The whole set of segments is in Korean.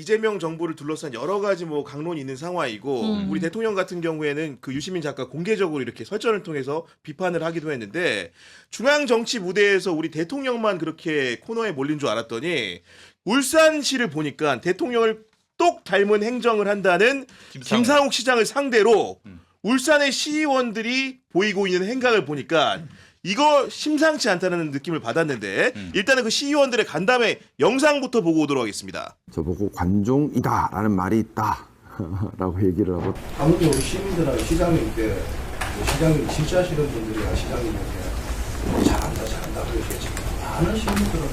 이재명 정부를 둘러싼 여러 가지 뭐 강론이 있는 상황이고 우리 대통령 같은 경우에는 그 유시민 작가 공개적으로 이렇게 설전을 통해서 비판을 하기도 했는데 중앙 정치 무대에서 우리 대통령만 그렇게 코너에 몰린 줄 알았더니 울산시를 보니까 대통령을 똑 닮은 행정을 한다는 김상욱 시장을 상대로 울산의 시의원들이 보이고 있는 행각을 보니까 이거 심상치 않다는 느낌을 받았는데 일단은 그 시의원들의 간담회 영상부터 보고 오도록 하겠습니다. 저보고 관종이다라는 말이 있다라고 얘기를 하고 아무튼 우리 시민들하고 시장님께 시장님 진짜시는 분들이 시장님에게 잘한다 그러시겠지. 많은 시민들은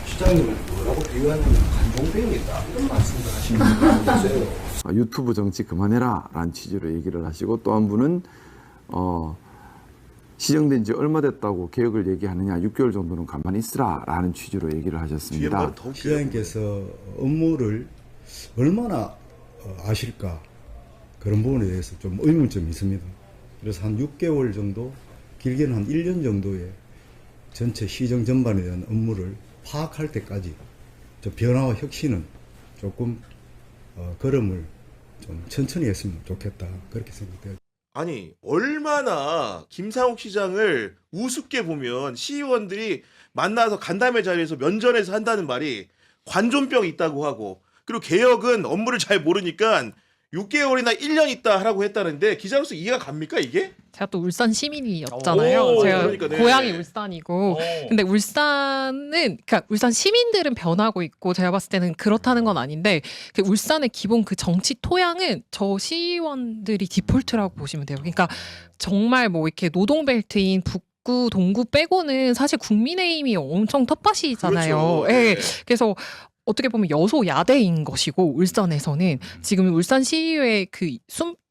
시장님을 뭐라고 비유하냐면 관종병이다 이런 말씀을 하시는 분들 계세요. 유튜브 정치 그만해라라는 취지로 얘기를 하시고 또 한 분은 시정된 지 얼마 됐다고 개혁을 얘기하느냐 6개월 정도는 가만히 있으라라는 취지로 얘기를 하셨습니다. 시장님께서 업무를 얼마나 아실까 그런 부분에 대해서 좀 의문점이 있습니다. 그래서 한 6개월 정도 길게는 한 1년 정도의 전체 시정 전반에 대한 업무를 파악할 때까지 저 변화와 혁신은 조금 걸음을 좀 천천히 했으면 좋겠다 그렇게 생각돼요. 아니 얼마나 김상욱 시장을 우습게 보면 시의원들이 만나서 간담회 자리에서 면전에서 한다는 말이 관종병이 있다고 하고 그리고 개혁은 업무를 잘 모르니까 6개월이나 1년 있다 하라고 했다는데 기자로서 이해가 갑니까 이게? 제가 또 울산 시민이었잖아요. 오, 제가 그러니까, 네. 고향이 울산이고. 근데 울산은 그러니까 울산 시민들은 변하고 있고 제가 봤을 때는 그렇다는 건 아닌데 그 울산의 기본 그 정치 토양은 저 시의원들이 디폴트라고 보시면 돼요. 그러니까 정말 뭐 이렇게 노동벨트인 북구 동구 빼고는 사실 국민의힘이 엄청 텃밭이잖아요. 그렇죠. 예. 네. 그래서 어떻게 보면 여소야대인 것이고 울산에서는 지금 울산 시의회 그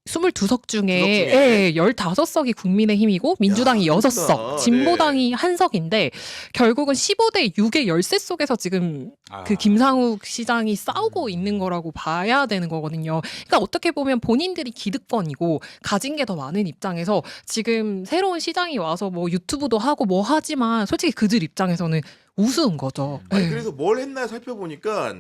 22석 중에 15석이 국민의힘이고 민주당이 야, 6석, 그렇구나. 진보당이 1석인데 결국은 15대 6의 열세 속에서 지금 그 김상욱 시장이 싸우고 있는 거라고 봐야 되는 거거든요. 그러니까 어떻게 보면 본인들이 기득권이고 가진 게 더 많은 입장에서 지금 새로운 시장이 와서 뭐 유튜브도 하고 뭐 하지만 솔직히 그들 입장에서는 우스운 거죠. 아니 네. 그래서 뭘 했나 살펴보니까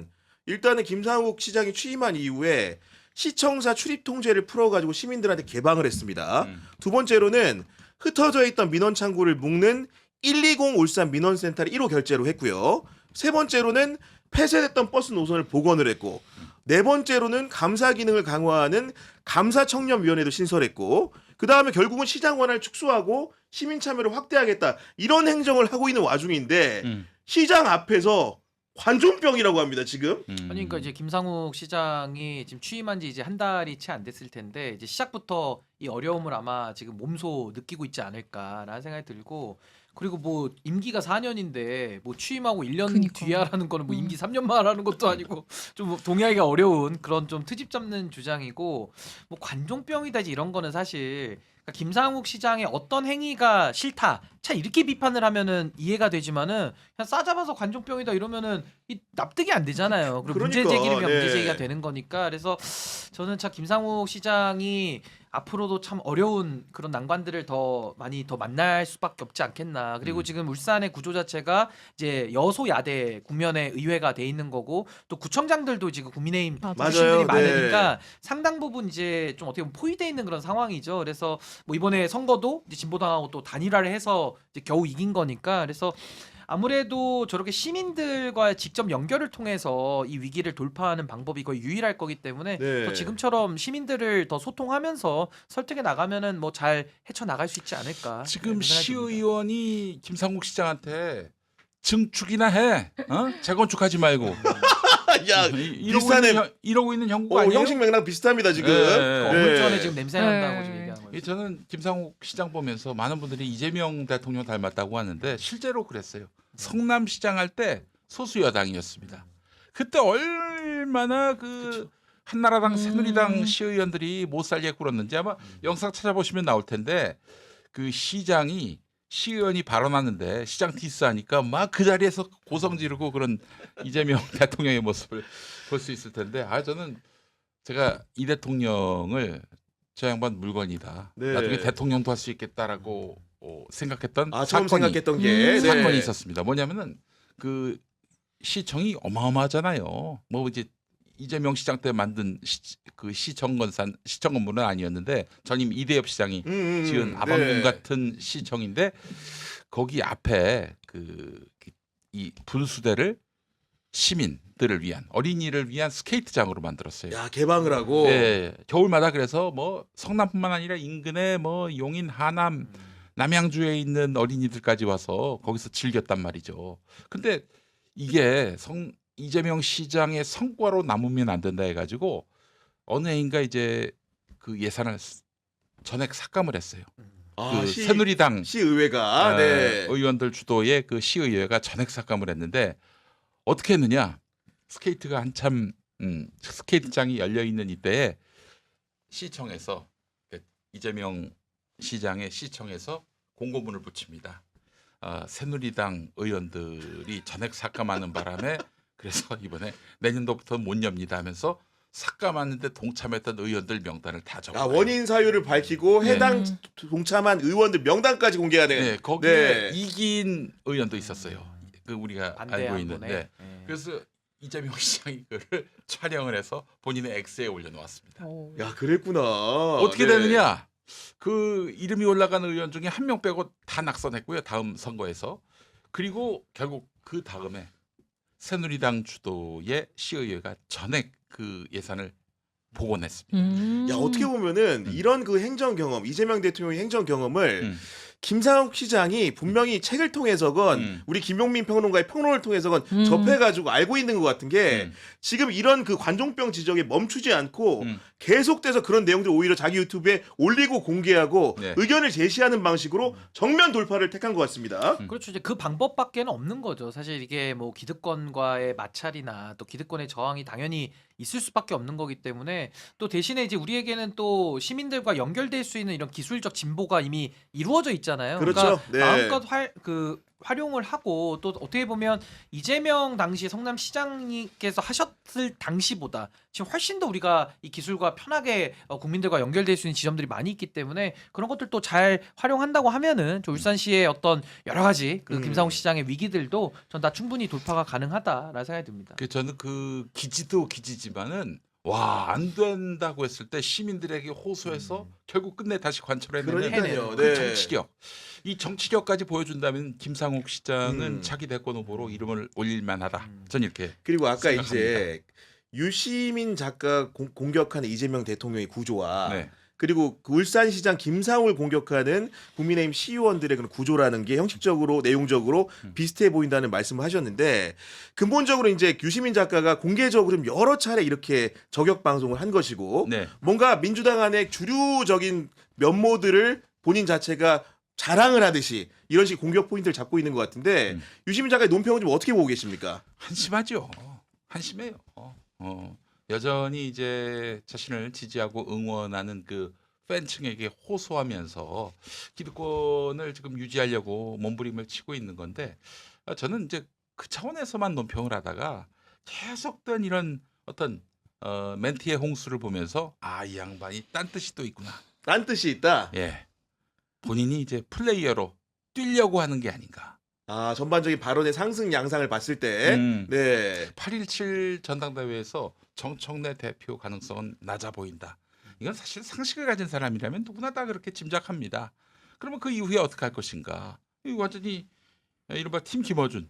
일단은 김상욱 시장이 취임한 이후에 시청사 출입 통제를 풀어가지고 시민들한테 개방을 했습니다. 두 번째로는 흩어져 있던 민원 창구를 묶는 120 울산 민원센터를 1호 결제로 했고요. 세 번째로는 폐쇄됐던 버스 노선을 복원을 했고 네 번째로는 감사 기능을 강화하는 감사청렴위원회도 신설했고 그 다음에 결국은 시장 권한을 축소하고 시민 참여를 확대하겠다 이런 행정을 하고 있는 와중인데 시장 앞에서 관종병이라고 합니다 지금. 아니 그러니까 이제 김상욱 시장이 지금 취임한 지 이제 한 달이 채 안 됐을 텐데 이제 시작부터 이 어려움을 아마 지금 몸소 느끼고 있지 않을까라는 생각이 들고 그리고 뭐 임기가 4년인데 뭐 취임하고 1년 그니까. 뒤에 하라는 거는 뭐 임기 3년만 하라는 것도 아니고 좀 동의하기가 어려운 그런 좀 트집 잡는 주장이고 뭐 관종병이다 이런 거는 사실 그러니까 김상욱 시장의 어떤 행위가 싫다. 차 이렇게 비판을 하면은 이해가 되지만은 그냥 싸잡아서 관종병이다 이러면은 이 납득이 안 되잖아요. 그리고 문제 그러니까, 제기를 하면 네. 문제 제기가 되는 거니까 그래서 저는 참 김상욱 시장이 앞으로도 참 어려운 그런 난관들을 더 많이 더 만날 수밖에 없지 않겠나. 그리고 지금 울산의 구조 자체가 이제 여소야대 국면의 의회가 돼 있는 거고 또 구청장들도 지금 국민의힘 맞아요. 출신들이 맞아요. 많으니까 네. 상당 부분 이제 좀 어떻게 보면 포위돼 있는 그런 상황이죠. 그래서 뭐 이번에 선거도 이제 진보당하고 또 단일화를 해서 이제 겨우 이긴 거니까 그래서 아무래도 저렇게 시민들과 직접 연결을 통해서 이 위기를 돌파하는 방법이 거의 유일할 거기 때문에 네. 더 지금처럼 시민들을 더 소통하면서 설득해 나가면은 뭐 잘 헤쳐 나갈 수 있지 않을까. 지금 이런 생각이 듭니다. 시의원이 김상욱 시장한테 증축이나 해, 재건축하지 말고. 야 이러고 비슷하네. 이러고 있는 형국 아니에요? 형식 맥락 비슷합니다 지금. 네. 건물전에 지금 냄새 난다고 지금 얘기하는 거예요. 저는 김상욱 시장 보면서 많은 분들이 이재명 대통령 닮았다고 하는데 실제로 그랬어요. 성남시장 할 때 소수 여당이었습니다. 그때 얼마나 그 한나라당, 새누리당 시의원들이 못 살게 굴었는지 아마 영상 찾아보시면 나올 텐데 그 시의원이 발언하는데 시장 디스하니까 막 그 자리에서 고성 지르고 그런 이재명 대통령의 모습을 볼 수 있을 텐데 저는 제가 이 대통령을 저 양반 물건이다. 네. 나중에 대통령도 할 수 있겠다라고 생각했던 처음 사건이 생각했던 게 사건이 있었습니다. 뭐냐면은 그 시청이 어마어마하잖아요. 뭐 이제 이재명 시장 때 만든 그 시청 건물은 아니었는데 전임 이대엽 시장이 지은 아방궁 네. 같은 시청인데 거기 앞에 이 분수대를 시민들을 위한 어린이를 위한 스케이트장으로 만들었어요. 야, 개방을 하고. 네, 겨울마다 그래서 뭐 성남뿐만 아니라 인근에 뭐 용인, 하남, 남양주에 있는 어린이들까지 와서 거기서 즐겼단 말이죠. 근데 이게 이재명 시장의 성과로 남으면 안 된다 해가지고 어느 해인가 이제 그 예산을 전액 삭감을 했어요. 아, 그 새누리당 시의회가 네. 의원들 주도의 그 시의회가 전액 삭감을 했는데 어떻게 했느냐? 스케이트가 한참 스케이트장이 열려 있는 이때에 시청에서 이재명 시장의 시청에서 공고문을 붙입니다. 새누리당 의원들이 전액 삭감하는 바람에 그래서 이번에 내년도부터 못 엽니다 하면서 삭감하는데 동참했던 의원들 명단을 다 적어요. 원인 사유를 밝히고 네. 해당 동참한 의원들 명단까지 공개가 된. 네, 거기에 네. 이긴 의원도 있었어요. 그 우리가 알고 반대한 있는데 분에. 그래서 이재명 시장이 그걸 촬영을 해서 본인의 X에 올려놓았습니다. 야, 그랬구나. 어떻게 네. 되느냐? 그 이름이 올라간 의원 중에 한 명 빼고 다 낙선했고요. 다음 선거에서. 그리고 결국 그 다음에 새누리당 주도의 시의회가 전액 그 예산을 복원했습니다. 야, 어떻게 보면은 이런 그 행정 경험, 이재명 대통령의 행정 경험을 김상욱 시장이 분명히 책을 통해서건 우리 김용민 평론가의 평론을 통해서건 접해가지고 알고 있는 것 같은 게 지금 이런 그 관종병 지적에 멈추지 않고 계속돼서 그런 내용들 오히려 자기 유튜브에 올리고 공개하고 네. 의견을 제시하는 방식으로 정면 돌파를 택한 것 같습니다. 그렇죠. 이제 그 방법밖에는 없는 거죠. 사실 이게 뭐 기득권과의 마찰이나 또 기득권의 저항이 당연히 있을 수밖에 없는 거기 때문에 또 대신에 이제 우리에게는 또 시민들과 연결될 수 있는 이런 기술적 진보가 이미 이루어져 있잖아요. 그렇죠. 그러니까 네. 마음껏 활용을 하고 또 어떻게 보면 이재명 당시 성남시장님께서 하셨을 당시보다 지금 훨씬 더 우리가 이 기술과 편하게 국민들과 연결될 수 있는 지점들이 많이 있기 때문에 그런 것들도 잘 활용한다고 하면은 저 울산시의 어떤 여러 가지 그 김상욱 시장의 위기들도 전 다 충분히 돌파가 가능하다라는 생각이 듭니다. 저는 그 기지도 기지지만은 와, 안 된다고 했을 때 시민들에게 호소해서 결국 끝내 다시 관철해내는 그러니까요. 그 네. 정치력. 이 정치력까지 보여준다면 김상욱 시장은 음. 차기 대권 후보로 이름을 올릴 만하다. 전 이렇게 그리고 아까 생각합니다. 이제 유시민 작가 공격하는 이재명 대통령의 구조와 네. 그리고 그 울산시장 김상욱을 공격하는 국민의힘 시의원들의 그런 구조라는 게 형식적으로 내용적으로 비슷해 보인다는 말씀을 하셨는데 근본적으로 이제 유시민 작가가 공개적으로 여러 차례 이렇게 저격 방송을 한 것이고 네. 뭔가 민주당 안에 주류적인 면모들을 본인 자체가 자랑을 하듯이 이런 식의 공격 포인트를 잡고 있는 것 같은데 유시민 작가의 논평은 좀 어떻게 보고 계십니까? 한심하죠. 한심해요. 여전히 이제 자신을 지지하고 응원하는 그 팬층에게 호소하면서 기득권을 지금 유지하려고 몸부림을 치고 있는 건데 저는 이제 그 차원에서만 논평을 하다가 계속된 이런 어떤 멘티의 홍수를 보면서 이 양반이 딴 뜻이 또 있구나. 딴 뜻이 있다. 예, 본인이 이제 플레이어로 뛰려고 하는 게 아닌가. 전반적인 발언의 상승 양상을 봤을 때, 네. 8.17 전당대회에서 정청래 대표 가능성은 낮아 보인다. 이건 사실 상식을 가진 사람이라면 누구나 다 그렇게 짐작합니다. 그러면 그 이후에 어떻게 할 것인가? 이거 완전히 이른바 팀 김어준,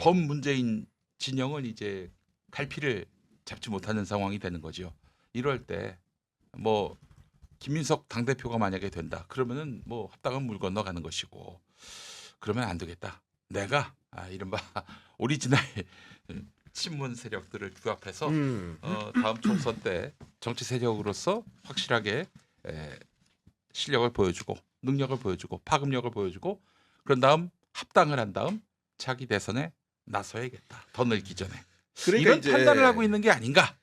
범문재인 진영은 이제 갈피를 잡지 못하는 상황이 되는 거죠. 이럴 때 뭐 김민석 당대표가 만약에 된다. 그러면은 뭐 합당은 물 건너가는 것이고 그러면 안 되겠다. 내가 이른바 오리지널 친문 세력들을 규합해서 다음 총선 때 정치 세력으로서 확실하게 실력을 보여주고 능력을 보여주고 파급력을 보여주고 그런 다음 합당을 한 다음 차기 대선에 나서야겠다. 더 늘기 전에. 그러니까 이런 이제 판단을 하고 있는 게 아닌가.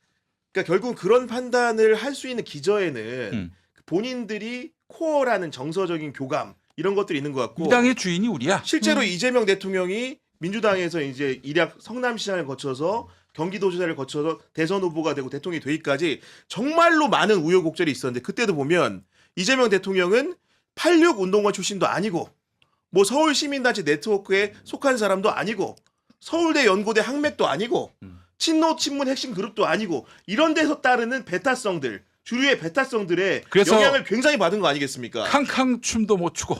그러니까 결국 그런 판단을 할 수 있는 기저에는 본인들이 코어라는 정서적인 교감 이런 것들이 있는 것 같고 이 당의 주인이 우리야. 실제로 이재명 대통령이 민주당에서 이제 일약 성남시장을 거쳐서 경기도지사를 거쳐서 대선 후보가 되고 대통령이 되기까지 정말로 많은 우여곡절이 있었는데 그때도 보면 이재명 대통령은 86 운동가 출신도 아니고 뭐 서울 시민단체 네트워크에 속한 사람도 아니고 서울대 연고대 학맥도 아니고 친노 친문 핵심 그룹도 아니고 이런 데서 따르는 베타성들 주류의 베타성들의 그래서 영향을 굉장히 받은 거 아니겠습니까? 캉캉 춤도 못 추고.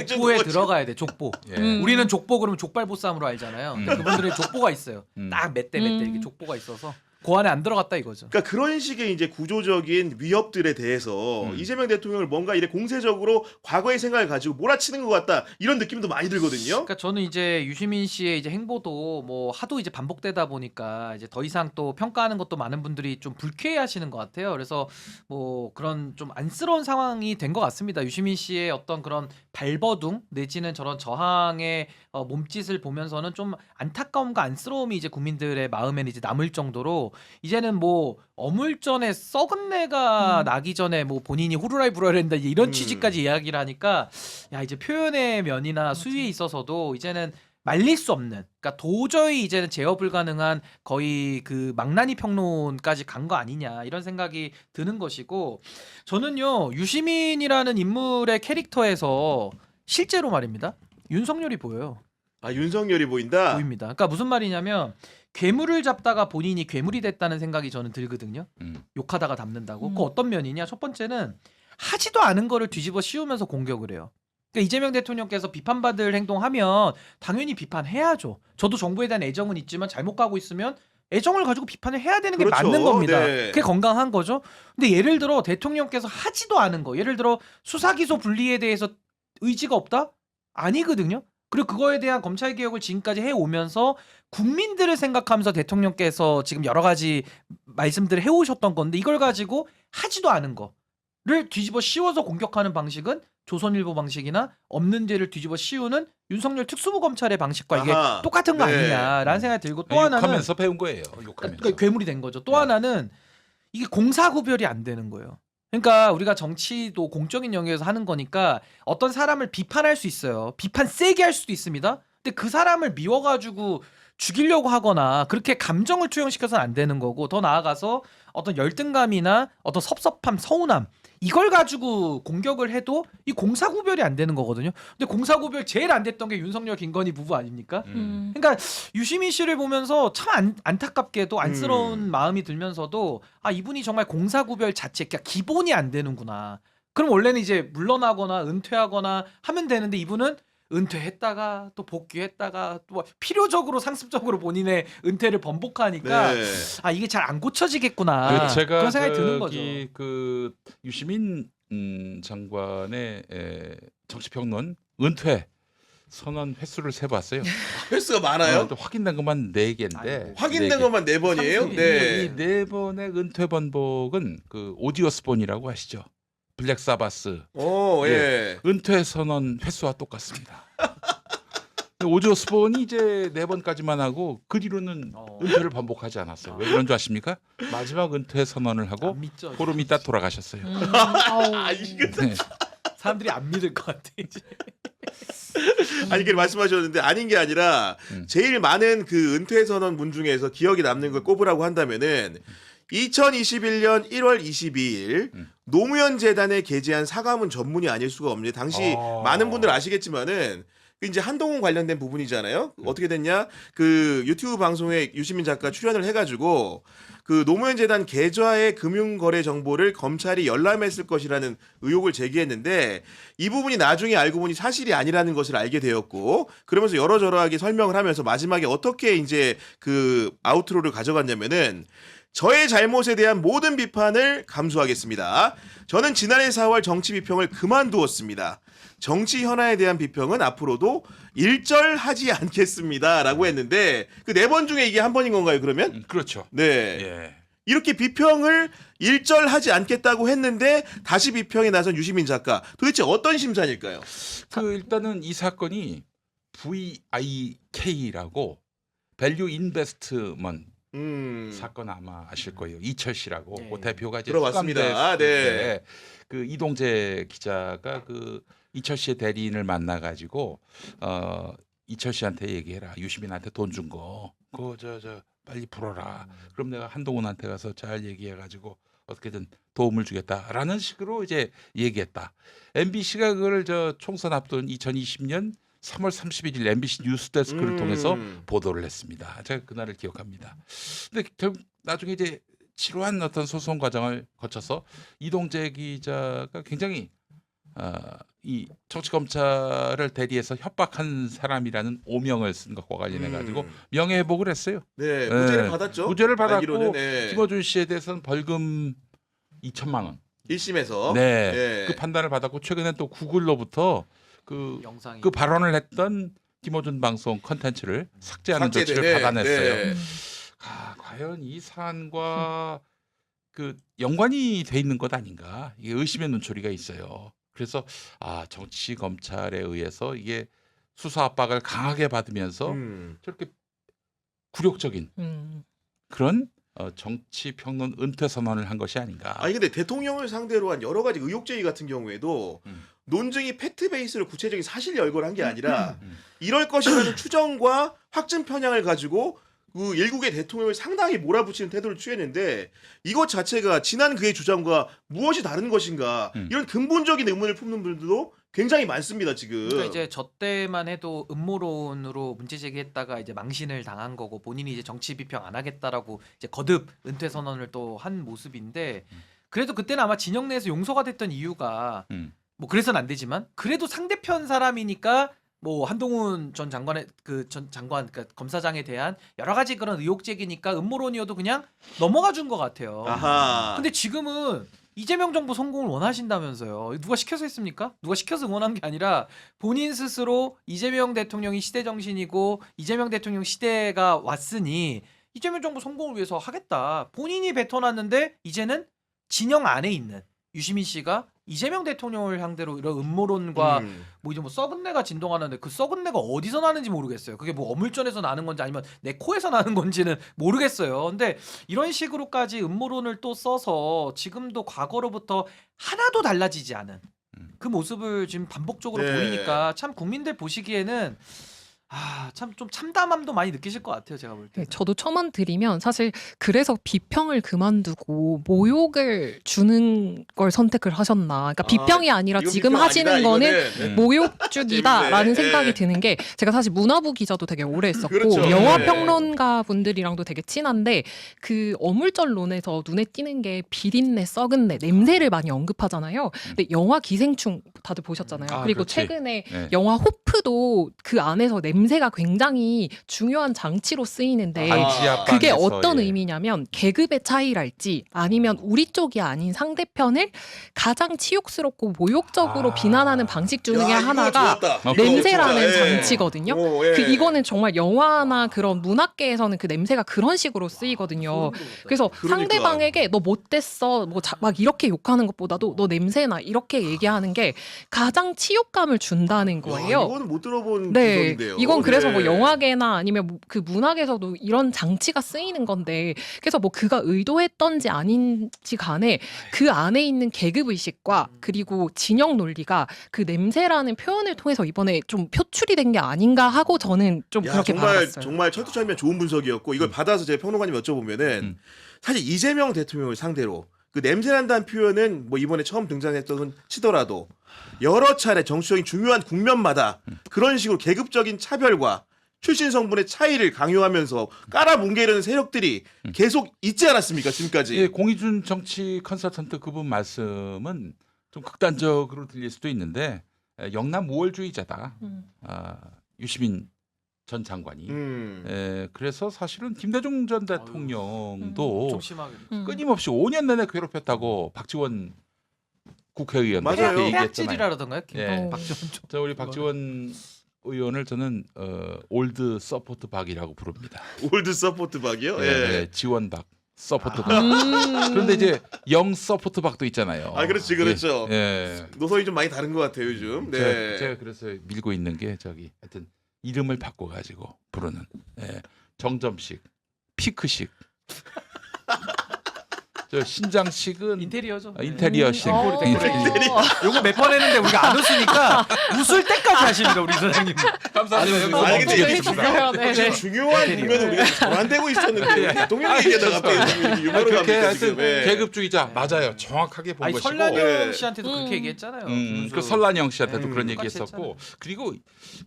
족보에 들어가야 돼. 족보. 예. 우리는 족보 그러면 족발보쌈으로 알잖아요. 그분들은 족보가 있어요. 딱 몇 대 이렇게 족보가 있어서 그 안에 안 들어갔다 이거죠. 그러니까 그런 식의 이제 구조적인 위협들에 대해서 이재명 대통령을 뭔가 이래 공세적으로 과거의 생각을 가지고 몰아치는 것 같다 이런 느낌도 많이 들거든요. 그러니까 저는 이제 유시민 씨의 이제 행보도 뭐 하도 이제 반복되다 보니까 이제 더 이상 또 평가하는 것도 많은 분들이 좀 불쾌해하시는 것 같아요. 그래서 뭐 그런 좀 안쓰러운 상황이 된 것 같습니다. 유시민 씨의 어떤 그런 발버둥 내지는 저런 저항의 몸짓을 보면서는 좀 안타까움과 안쓰러움이 이제 국민들의 마음에는 이제 남을 정도로 이제는 뭐 어물전에 썩은 내가 나기 전에 뭐 본인이 후루라이 불어야 된다 이런 취지까지 이야기를 하니까 야 이제 표현의 면이나 수위에 있어서도 이제는 말릴 수 없는 그러니까 도저히 이제는 제어 불가능한 거의 그 망나니 평론까지 간 거 아니냐 이런 생각이 드는 것이고 저는요 유시민이라는 인물의 캐릭터에서 실제로 말입니다 윤석열이 보여요. 아 윤석열이 보인다. 보입니다. 그러니까 무슨 말이냐면 괴물을 잡다가 본인이 괴물이 됐다는 생각이 저는 들거든요. 욕하다가 담는다고. 그 어떤 면이냐? 첫 번째는 하지도 않은 거를 뒤집어 씌우면서 공격을 해요. 그러니까 이재명 대통령께서 비판받을 행동하면 당연히 비판해야죠. 저도 정부에 대한 애정은 있지만 잘못 가고 있으면 애정을 가지고 비판을 해야 되는 게 그렇죠. 맞는 겁니다. 네. 그게 건강한 거죠. 근데 예를 들어 대통령께서 하지도 않은 거, 예를 들어 수사기소 분리에 대해서 의지가 없다? 아니거든요. 그리고 그거에 대한 검찰 개혁을 지금까지 해오면서 국민들을 생각하면서 대통령께서 지금 여러 가지 말씀들을 해오셨던 건데 이걸 가지고 하지도 않은 거를 뒤집어 씌워서 공격하는 방식은 조선일보 방식이나 없는 죄를 뒤집어 씌우는 윤석열 특수부 검찰의 방식과 이게 아하. 똑같은 거 네. 아니냐라는 생각이 들고 또 하나는 욕하면서 배운 거예요. 욕하면서. 그러니까 괴물이 된 거죠. 또 네. 하나는 이게 공사 구별이 안 되는 거예요. 그러니까 우리가 정치도 공적인 영역에서 하는 거니까 어떤 사람을 비판할 수 있어요. 비판 세게 할 수도 있습니다. 근데 그 사람을 미워가지고 죽이려고 하거나 그렇게 감정을 투영시켜서는 안 되는 거고 더 나아가서 어떤 열등감이나 어떤 섭섭함, 서운함 이걸 가지고 공격을 해도 이 공사구별이 안 되는 거거든요. 근데 공사구별 제일 안 됐던 게 윤석열, 김건희 부부 아닙니까? 그러니까 유시민 씨를 보면서 참 안타깝게도 안쓰러운 마음이 들면서도 아 이분이 정말 공사구별 자체 그러니까 기본이 안 되는구나. 그럼 원래는 이제 물러나거나 은퇴하거나 하면 되는데 이분은 은퇴했다가 또 복귀했다가 또 필요적으로 상습적으로 본인의 은퇴를 번복하니까 네. 아 이게 잘 안 고쳐지겠구나. 제가 그런 생각이 드는 거죠. 그 유시민 장관의 정치평론 은퇴 선언 횟수를 세봤어요. 횟수가 많아요. 또 확인된 것만 4개인데 아이고. 확인된 것만 4번이에요? 네. 이 4번의 은퇴 번복은 그 오디오스폰이라고 아시죠? 블랙사바스 오, 예. 은퇴 선언 횟수와 똑같습니다. 오디오스폰이 이제 4번까지만 하고 그 뒤로는 은퇴를 번복하지 않았어요. 왜 그런 줄 아십니까? 마지막 은퇴 선언을 하고 안 믿죠. 보름 있다 돌아가셨어요. 아, 이게 네. 사람들이 안 믿을 것 같아 이제. 아니 이렇게 말씀하셨는데 아닌 게 아니라 제일 많은 그 은퇴 선언문 중에서 기억에 남는 걸 꼽으라고 한다면은 2021년 1월 22일 노무현 재단에 게재한 사과문 전문이 아닐 수가 없는데 당시 많은 분들 아시겠지만은 그 이제 한동훈 관련된 부분이잖아요. 어떻게 됐냐? 그 유튜브 방송에 유시민 작가 출연을 해가지고 그 노무현 재단 계좌의 금융거래 정보를 검찰이 열람했을 것이라는 의혹을 제기했는데 이 부분이 나중에 알고 보니 사실이 아니라는 것을 알게 되었고 그러면서 여러저러하게 설명을 하면서 마지막에 어떻게 이제 그 아우트로를 가져갔냐면은 저의 잘못에 대한 모든 비판을 감수하겠습니다. 저는 지난해 4월 정치 비평을 그만두었습니다. 정치 현안에 대한 비평은 앞으로도 일절하지 않겠습니다라고 했는데 그 4번 중에 이게 한 번인 건가요, 그러면? 그렇죠. 네. 예. 이렇게 비평을 일절하지 않겠다고 했는데 다시 비평에 나선 유시민 작가. 도대체 어떤 심산일까요? 그 일단은 이 사건이 VIK라고 밸류 인베스트먼트 사건 아마 아실 거예요. 이철 씨라고 네. 그 대표가 이제 들어봤습니다. 수감됐을 네. 때 그 이동재 기자가 그 이철 씨의 대리인을 만나 가지고 이철 씨한테 얘기해라. 유시민한테 돈 준 거. 그거 저 빨리 풀어라. 그럼 내가 한동훈한테 가서 잘 얘기해 가지고 어떻게든 도움을 주겠다라는 식으로 이제 얘기했다. MBC가 그걸 저 총선 앞둔 2020년 3월 31일 MBC 뉴스데스크를 통해서 음. 보도를 했습니다. 제가 그날을 기억합니다. 근데 결국 나중에 이제 지루한 어떤 소송 과정을 거쳐서 이동재 기자가 굉장히 이 정치 검찰을 대리해서 협박한 사람이라는 오명을 쓴 것과 관련해 가지고 명예회복을 했어요. 네, 무죄를 네. 받았죠. 무죄를 받았고 알기로는, 네. 김어준 씨에 대해서는 벌금 2천만 원. 1심에서 네. 네. 그 판단을 받았고 최근에 또 구글로부터 그 영상이 발언을 했던 김어준 방송 컨텐츠를 삭제하는 삭제돼, 조치를 네, 받아냈어요. 네. 과연 이 사안과 그 연관이 돼 있는 것 아닌가? 이게 의심의 눈초리가 있어요. 그래서 정치 검찰에 의해서 이게 수사 압박을 강하게 받으면서 저렇게 굴욕적인 그런 정치 평론 은퇴 선언을 한 것이 아닌가. 아니 근데 대통령을 상대로 한 여러 가지 의혹 제기 같은 경우에도 논증이 팩트 베이스로 구체적인 사실 열거를 한 게 아니라 이럴 것이라는 추정과 확증 편향을 가지고 그 일국의 대통령을 상당히 몰아붙이는 태도를 취했는데 이것 자체가 지난 그의 주장과 무엇이 다른 것인가 이런 근본적인 의문을 품는 분들도 굉장히 많습니다 지금. 그러니까 이제 저 때만 해도 음모론으로 문제 제기했다가 이제 망신을 당한 거고 본인이 이제 정치 비평 안 하겠다라고 이제 거듭 은퇴 선언을 또 한 모습인데 그래도 그때는 아마 진영 내에서 용서가 됐던 이유가 뭐 그래서는 안 되지만 그래도 상대편 사람이니까 뭐 한동훈 전 장관의 전 장관 그러니까 검사장에 대한 여러 가지 그런 의혹 제기니까 음모론이어도 그냥 넘어가 준 것 같아요. 아하. 근데 지금은 이재명 정부 성공을 원하신다면서요. 누가 시켜서 했습니까? 누가 시켜서 응원한 게 아니라 본인 스스로 이재명 대통령이 시대 정신이고 이재명 대통령 시대가 왔으니 이재명 정부 성공을 위해서 하겠다. 본인이 뱉어놨는데 이제는 진영 안에 있는 유시민 씨가 이재명 대통령을 상대로 이런 음모론과 뭐 이제 뭐 썩은 내가 진동하는데 그 썩은 내가 어디서 나는지 모르겠어요. 그게 뭐 어물전에서 나는 건지 아니면 내 코에서 나는 건지는 모르겠어요. 근데 이런 식으로까지 음모론을 또 써서 지금도 과거로부터 하나도 달라지지 않은 그 모습을 지금 반복적으로 네. 보이니까 참 국민들 보시기에는 참 좀 참담함도 많이 느끼실 것 같아요. 제가 볼 때. 네, 저도 첨언 드리면 사실 그래서 비평을 그만두고 모욕을 주는 걸 선택을 하셨나. 그러니까 비평이 아니라 이건 지금 비평 하시는 아니다, 거는 이거는. 모욕주기다라는 재밌네. 생각이 예. 드는 게 제가 사실 문화부 기자도 되게 오래 했었고 그렇죠. 영화 예. 평론가 분들이랑도 되게 친한데 그 어물전론에서 눈에 띄는 게 비린내, 썩은 내, 냄새를 많이 언급하잖아요. 근데 영화 기생충 다들 보셨잖아요. 그리고 그렇지. 최근에 네. 영화 호프도 그 안에서 냄새가 굉장히 중요한 장치로 쓰이는데 방지압 그게 방에서, 어떤 예. 의미냐면 계급의 차이랄지 아니면 우리 쪽이 아닌 상대편을 가장 치욕스럽고 모욕적으로 비난하는 방식 중에 야, 이거 하나가 좋았다. 냄새라는 이거 좋다. 예. 장치거든요. 오, 예. 그 이거는 정말 영화나 그런 문학계에서는 그 냄새가 그런 식으로 쓰이거든요. 그래서 그러니까. 상대방에게 너 못됐어 막 이렇게 욕하는 것보다도 너 냄새나 이렇게 얘기하는 게 가장 치욕감을 준다는 거예요. 야, 이거는 못 들어본 네, 구석인데요. 이건 그래서 네. 뭐 영화계나 아니면 그 문학에서도 이런 장치가 쓰이는 건데, 그래서 뭐 그가 의도했던지 아닌지 간에 그 안에 있는 계급 의식과 그리고 진영 논리가 그 냄새라는 표현을 통해서 이번에 좀 표출이 된 게 아닌가 하고 저는 좀 야, 그렇게 정말 받았어요. 정말 철두철미한 좋은 분석이었고 이걸 받아서 제가 평론가님 여쭤보면은 사실 이재명 대통령을 상대로 그 냄새난다는 표현은 뭐 이번에 처음 등장했던 치더라도 여러 차례 정치적인 중요한 국면마다 그런 식으로 계급적인 차별과 출신 성분의 차이를 강요하면서 깔아뭉개려는 세력들이 계속 있지 않았습니까 지금까지? 예, 공희준 정치 컨설턴트 그분 말씀은 좀 극단적으로 들릴 수도 있는데 영남 우월주의자다. 유시민 전 장관이. 그래서 사실은 김대중 전 대통령도 좀 심하게. 끊임없이 5년 내내 괴롭혔다고 박지원 국회의원 맞아요. 해악질이라던가요? 예. 박지원 쪽. 우리 박지원 의원을 저는 올드 서포트 박이라고 부릅니다. 올드 서포트 박이요? 예, 예. 예, 지원박, 서포트 박. 그런데 이제 영 서포트 박도 있잖아요. 아, 그렇지, 그렇죠. 예. 예. 노선이 좀 많이 다른 것 같아요 요즘. 네. 제가 그래서 밀고 있는 게 저기 하여튼 이름을 바꿔 가지고 부르는 정점식, 피크식. 저 신장식은 인테리어죠. 인테리어식. 요거 몇 번 했는데 우리가 안 웃으니까 웃을 때까지 하십니다 우리 사장님. 감사합니다. 아니 근데 멈추고 이게 있었어요. 네, 지금 네. 중요한 부분은 우리가 전환되고 있었는데 대통령 얘기하다 갑자기 유머로 그렇게 갑니까 하여튼 지금. 예. 계급주의자 맞아요. 정확하게 본 아니 것이고. 설란영 네. 씨한테도 그렇게 얘기했잖아요. 그 설란영 씨한테도 그런 똑같이 얘기했었고 그리고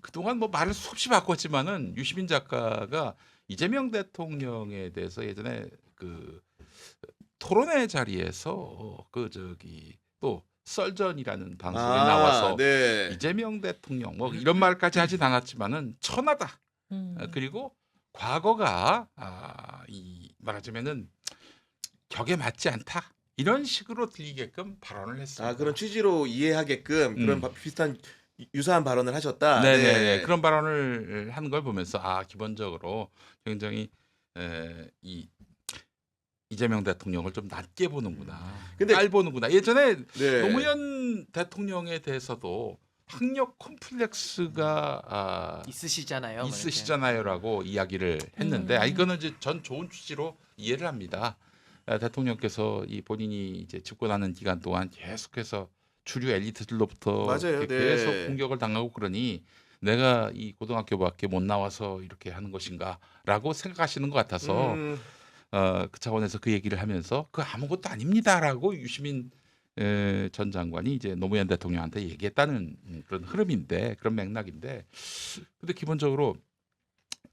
그동안 뭐 말을 수없이 바꿨지만은 유시민 작가가 이재명 대통령에 대해서 예전에 그 토론회 자리에서 그 저기 또 썰전이라는 방송에 나와서 네. 이재명 대통령 뭐 이런 말까지 하진 않았지만은 천하다. 그리고 과거가 이 말하자면은 격에 맞지 않다. 이런 식으로 들리게끔 발언을 했습니다. 그런 취지로 이해하게끔 그런 비슷한 유사한 발언을 하셨다. 네네 그런 발언을 한 걸 보면서 기본적으로 굉장히 이 이재명 대통령을 좀 낮게 보는구나. 근데- 깔 보는구나. 예전에 네. 노무현 대통령에 대해서도 학력 콤플렉스가 있으시잖아요. 있으시잖아요라고 이야기를 했는데 이거는 이제 전 좋은 취지로 이해를 합니다. 대통령께서 이 본인이 이제 집권하는 기간 동안 계속해서 주류 엘리트들로부터 맞아요. 이렇게 네. 계속 공격을 당하고 그러니 내가 이 고등학교밖에 못 나와서 이렇게 하는 것인가라고 생각하시는 것 같아서 그 차원에서 그 얘기를 하면서 그 아무것도 아닙니다라고 유시민 전 장관이 이제 노무현 대통령한테 얘기했다는 그런 흐름인데 그런 맥락인데 근데 기본적으로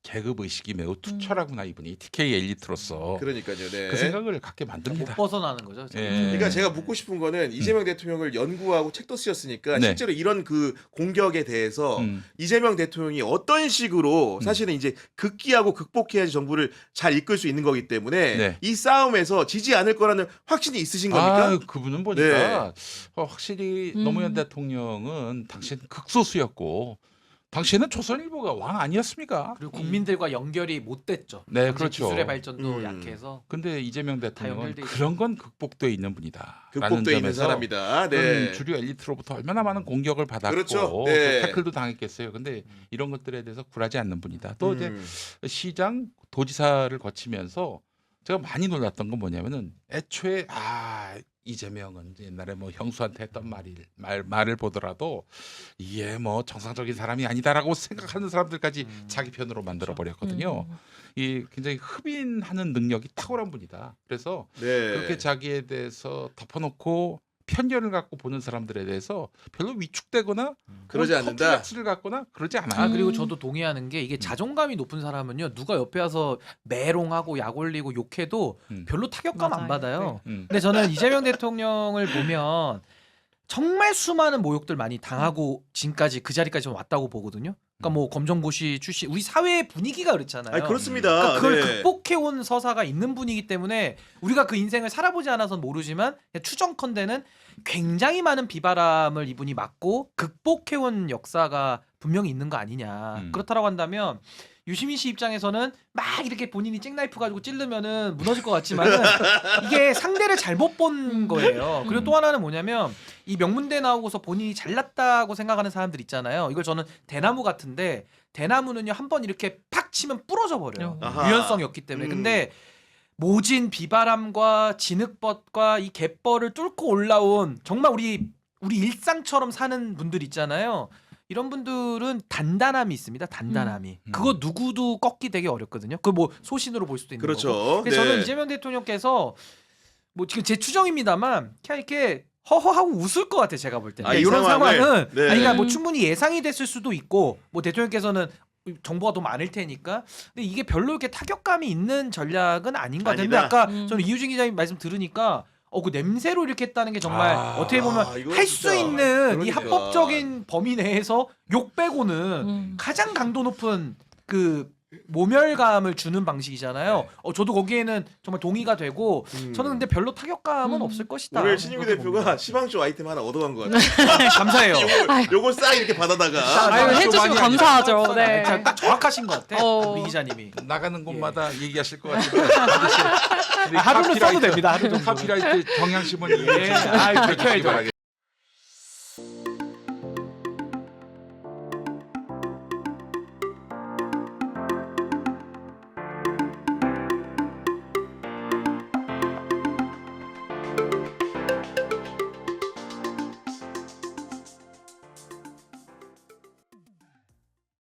계급 의식이 매우 투철하구나 이분이 TK 엘리트로서 그러니까요. 네. 그 생각을 갖게 못 만듭니다. 벗어나는 거죠. 예. 그러니까 제가 묻고 싶은 거는 이재명 대통령을 연구하고 책도 쓰셨으니까 네. 실제로 이런 그 공격에 대해서 음. 이재명 대통령이 어떤 식으로 사실은 이제 극기하고 극복해야지 정부를 잘 이끌 수 있는 거기 때문에 네. 이 싸움에서 지지 않을 거라는 확신이 있으신 겁니까? 그분은 보니까 확실히 노무현 대통령은 당신 극소수였고 당신은 조선일보가 왕 아니었습니까? 그리고 국민들과 연결이 못 됐죠. 네, 당시 그렇죠. 기술의 발전도 음. 약해서. 근데 이재명 대통령은 연결돼 있죠. 그런 건 극복돼 있는 분이다. 극복돼 있는 사람이다. 네. 주류 엘리트로부터 얼마나 많은 공격을 받았고 그렇죠. 네. 또 태클도 당했겠어요. 근데 이런 것들에 대해서 굴하지 않는 분이다. 또 이제 시장, 도지사를 거치면서 제가 많이 놀랐던 건 뭐냐면은 애초에 이재명은 옛날에 뭐 형수한테 했던 말을 보더라도 이게 뭐 정상적인 사람이 아니다라고 생각하는 사람들까지 자기 편으로 만들어 버렸거든요. 이 굉장히 흡인하는 능력이 탁월한 분이다. 그래서 네. 그렇게 자기에 대해서 덮어놓고 편견을 갖고 보는 사람들에 대해서 별로 위축되거나 그러지 않는다. 콤플렉스를 갖거나 그러지 않아요. 그리고 저도 동의하는 게 이게 자존감이 높은 사람은요 누가 옆에 와서 매롱하고 약 올리고 욕해도 별로 타격감 안 맞아요. 받아요. 음. 근데 저는 이재명 대통령을 보면 정말 수많은 모욕들 많이 당하고 지금까지 그 자리까지 좀 왔다고 보거든요. 그러니까 뭐 검정고시 출신 우리 사회의 분위기가 그렇잖아요. 아니, 그렇습니다. 그러니까 그걸 네. 극복해온 서사가 있는 분이기 때문에 우리가 그 인생을 살아보지 않아서는 모르지만 그냥 추정컨대는 굉장히 많은 비바람을 이분이 맞고 극복해온 역사가 분명히 있는 거 아니냐. 그렇다고 한다면 유시민 씨 입장에서는 막 이렇게 본인이 잭나이프 가지고 찌르면은 무너질 것 같지만은 이게 상대를 잘못 본 거예요. 그리고 또 하나는 뭐냐면 이 명문대 나오고서 본인이 잘났다고 생각하는 사람들 있잖아요. 이걸 저는 대나무 같은데 대나무는요 한번 이렇게 팍 치면 부러져 버려요. 아하. 유연성이 없기 때문에. 근데 모진 비바람과 진흙벌과 이 갯벌을 뚫고 올라온 정말 우리 일상처럼 사는 분들 있잖아요. 이런 분들은 단단함이 있습니다. 단단함이. 그거 누구도 꺾기 되게 어렵거든요. 그 뭐 소신으로 볼 수도 있는 거고. 그렇죠. 근데 저는 이재명 대통령께서 뭐 지금 제 추정입니다만 그냥 이렇게 허허하고 웃을 것 같아 제가 볼 때는. 이 이런 상황을, 상황은 네. 그러니까 뭐 충분히 예상이 됐을 수도 있고 뭐 대통령께서는 정보가 더 많을 테니까. 근데 이게 별로 이렇게 타격감이 있는 전략은 아닌 것 같은데 아니다. 아까 저는 이유진 기자님 말씀 들으니까 그 냄새로 이렇게 했다는 게 정말 어떻게 보면 이거 할 수 진짜, 있는 이 그러니까. 합법적인 범위 내에서 욕 빼고는 가장 강도 높은 그 모멸감을 주는 방식이잖아요. 저도 거기에는 정말 동의가 되고 저는 근데 별로 타격감은 없을 것이다. 오늘 신유기 그렇게 대표가 봅니다. 시방쇼 아이템 하나 얻어간 것 같아요. 감사해요. 요걸 싹 이렇게 받아다가 아유, 해주시면 감사하죠. 네. 딱 정확하신 것 같아. 어. 우리 기자님이. 나가는 곳마다 얘기하실 것 같은데 하루는 써도 됩니다. 하루 정도. 카피라이트 경향신문 예. 아유, 밝혀야죠.